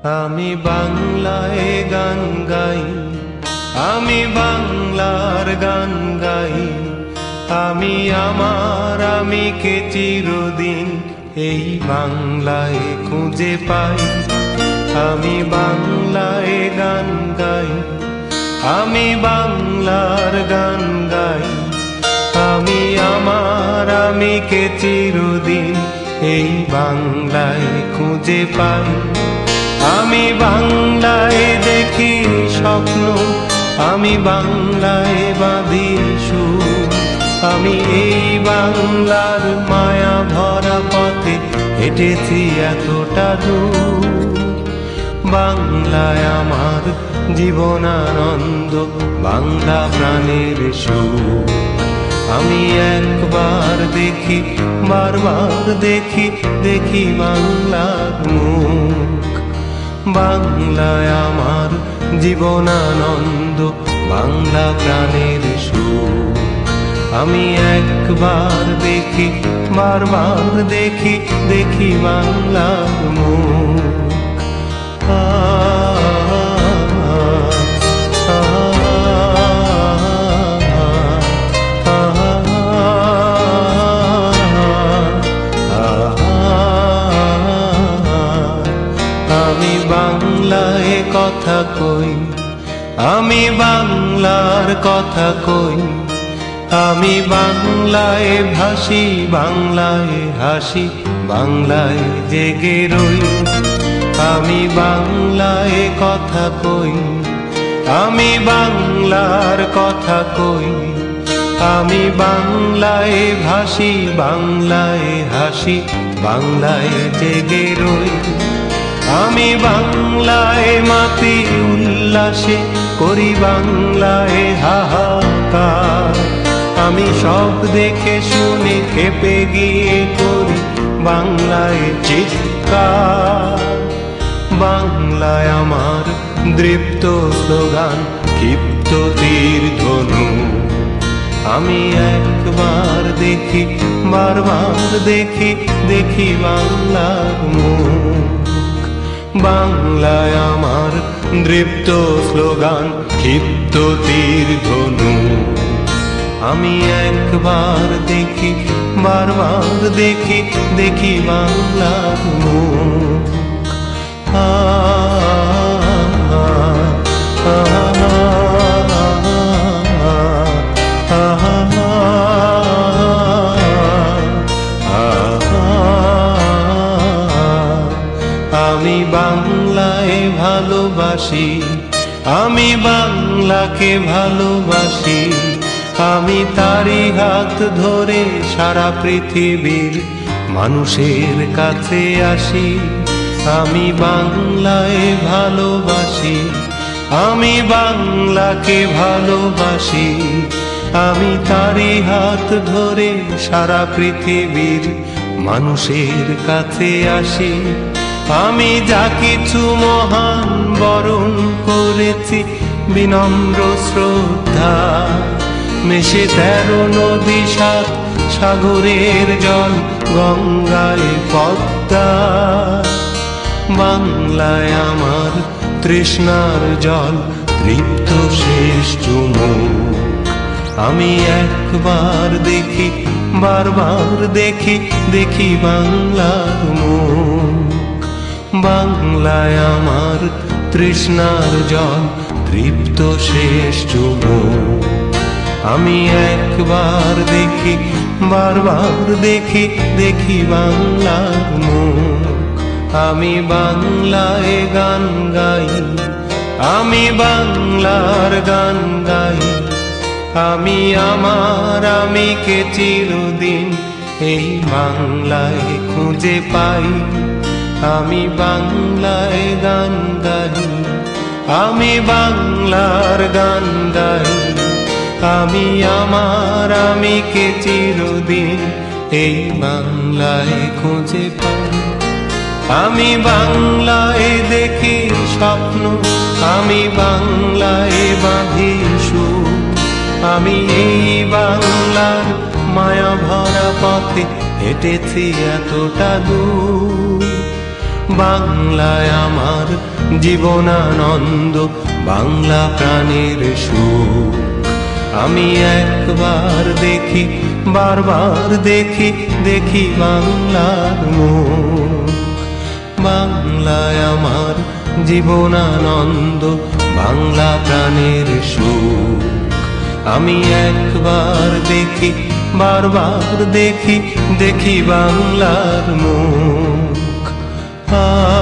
আমি বাংলায় গান গাই, আমি বাংলার গান গাই। আমি আমার আমিকে চিরদিন এই বাংলায় খুঁজে পাই। আমি বাংলায় গান গাই, আমি বাংলার গান গাই। আমি আমার আমিকে চিরদিন এই বাংলায় খুঁজে পাই। আমি বাংলায় দেখি স্বপ্ন, আমি বাংলায় বাঁধি সুর। আমি এই বাংলার মায়া ভরা পথে হেঁটেছি এতটা দূর। বাংলায় আমার জীবনানন্দ, বাংলা প্রাণের সুর। আমি একবার দেখি, বারবার দেখি, দেখি বাংলার মুখ। বাংলায় আমার জীবনানন্দ, বাংলা প্রাণের সুর। আমি একবার দেখি, বারবার দেখি, দেখি বাংলার মুখ। আমি বাংলায় কথা কই, আমি বাংলার কথা কই। আমি বাংলায় ভাসি, বাংলায় হাসি, বাংলায় জেগে রই। আমি বাংলায় কথা কই, আমি বাংলার কথা কই। আমি বাংলায় ভাসি, বাংলায় হাসি, বাংলায় জেগে রই। আমি বাংলায় মাতি উল্লাসে, করি বাংলায় হাহাকার। আমি সব দেখে শুনে খেপে গিয়ে করি বাংলায় চিৎকার। বাংলায় আমার দৃপ্ত স্লোগান, ক্ষিপ্ত তীর ধনু। আমি একবার দেখি, বারবার দেখি, দেখি বাংলার মুখ। বাংলায় আমার দৃপ্ত স্লোগান, ক্ষিপ্ত তীর ধনু। আমি একবার দেখি, বারবার দেখি, দেখি বাংলার মুখ। আমি বাংলায় ভালোবাসি, আমি বাংলাকে ভালোবাসি। আমি তারি হাত ধরে সারা পৃথিবীর মানুষের কাছে আসি। আমি বাংলায় ভালোবাসি, আমি বাংলাকে ভালোবাসি। আমি তারি হাত ধরে সারা পৃথিবীর মানুষের কাছে আসি। আমি যা কিছু মহান বরণ করেছি বিনম্র শ্রদ্ধা। মেশে 13 নদী 7 সাগরের জল, গঙ্গায় পদ্মা। বাংলায় আমার তৃষ্ণার জল, তৃপ্ত শেষ চুমুক। আমি একবার দেখি, বারবার দেখি, দেখি বাংলার মুখ। বাংলায় আমার তৃষ্ণার জল, তৃপ্ত শেষ চুমুক। আমি একবার দেখি, বারবার দেখি, দেখি বাংলার মুখ। আমি বাংলায় গান গাই, আমি বাংলার গান গাই। আমি আমার আমিকে চিরদিন এই বাংলায় খুঁজে পাই। আমি বাংলায় গান গাই, আমি বাংলার গান গাই। আমি আমার আমিকে চিরদিন এই বাংলায় খুঁজে পাই। আমি বাংলায় দেখি স্বপ্ন, আমি বাংলায় বাঁধি সুর। আমি এই বাংলার মায়া ভরা পথে হেঁটেছি এতটা দূর। বাংলায় আমার জীবনানন্দ বাংলা প্রাণের সুখ। আমি একবার দেখি, বারবার দেখি, দেখি বাংলার মুখ। বাংলায় আমার জীবনানন্দ বাংলা প্রাণের সুখ। আমি একবার দেখি, বারবার দেখি, দেখি বাংলার মুখ। আ